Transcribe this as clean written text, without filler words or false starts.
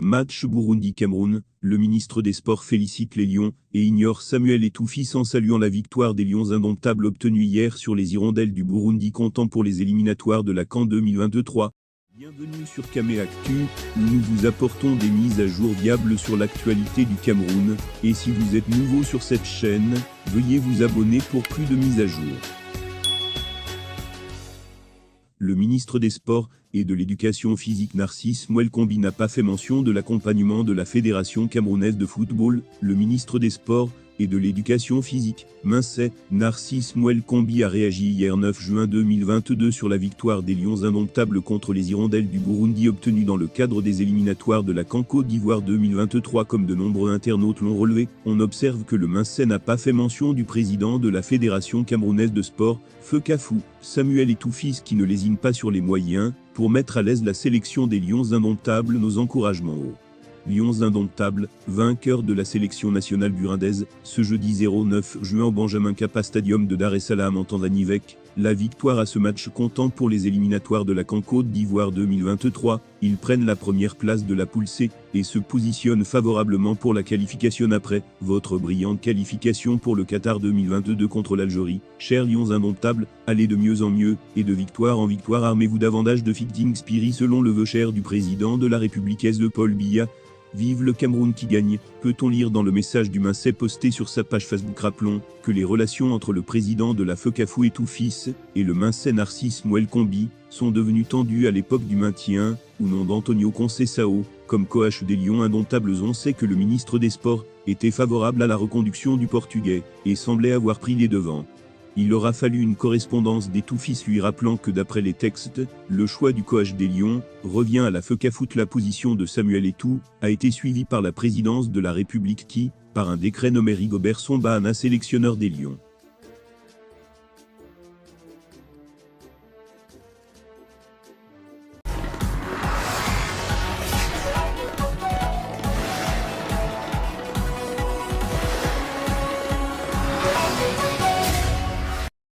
Match Burundi-Cameroun, le ministre des Sports félicite les Lions et ignore Samuel Eto'o-Fils en saluant la victoire des Lions indomptables obtenue hier sur les Hirondelles du Burundi comptant pour les éliminatoires de la CAN 2023. Bienvenue sur Camé Actu, où nous vous apportons des mises à jour viables sur l'actualité du Cameroun, et si vous êtes nouveau sur cette chaîne, veuillez vous abonner pour plus de mises à jour. Le ministre des Sports et de l'Éducation physique Narcisse Mouelkombi n'a pas fait mention de l'accompagnement de la Fédération camerounaise de football. Le ministre des Sports et de l'Éducation physique, Narcisse Mouelkombi a réagi hier 9 juin 2022 sur la victoire des Lions indomptables contre les Hirondelles du Burundi obtenue dans le cadre des éliminatoires de la CAN Côte d'Ivoire 2023. Comme de nombreux internautes l'ont relevé, on observe que le Mincet n'a pas fait mention du président de la Fédération camerounaise de sport, FECAFOOT, Samuel Eto'o-Fils, qui ne lésine pas sur les moyens pour mettre à l'aise la sélection des Lions indomptables. Nos encouragements aux Lions indomptables, vainqueurs de la sélection nationale burundaise, ce jeudi 09 juin au Benjamin Kappa Stadium de Dar es Salaam en Tanzanie. La victoire à ce match comptant pour les éliminatoires de la CAN Côte d'Ivoire 2023, ils prennent la première place de la poule C et se positionnent favorablement pour la qualification après votre brillante qualification pour le Qatar 2022 contre l'Algérie. Chers Lions indomptables, allez de mieux en mieux et de victoire en victoire, armez-vous davantage de fighting spirit selon le vœu cher du président de la République Paul Biya. Vive le Cameroun qui gagne, peut-on lire dans le message du Mincet posté sur sa page Facebook. Rappelons que les relations entre le président de la FECAFOOT Eto'o-Fils et le Mincet Narcisse Mouelkombi sont devenues tendues à l'époque du maintien, ou non d'Antonio Conceição, comme coach des Lions indomptables. On sait que le ministre des Sports était favorable à la reconduction du Portugais, et semblait avoir pris les devants. Il aura fallu une correspondance d'Eto'o-Fils lui rappelant que d'après les textes, le choix du coach des Lions revient à la FECAFOOT. La position de Samuel Eto'o a été suivie par la présidence de la République qui, par un décret nommé Rigobert Sambana sélectionneur des Lions.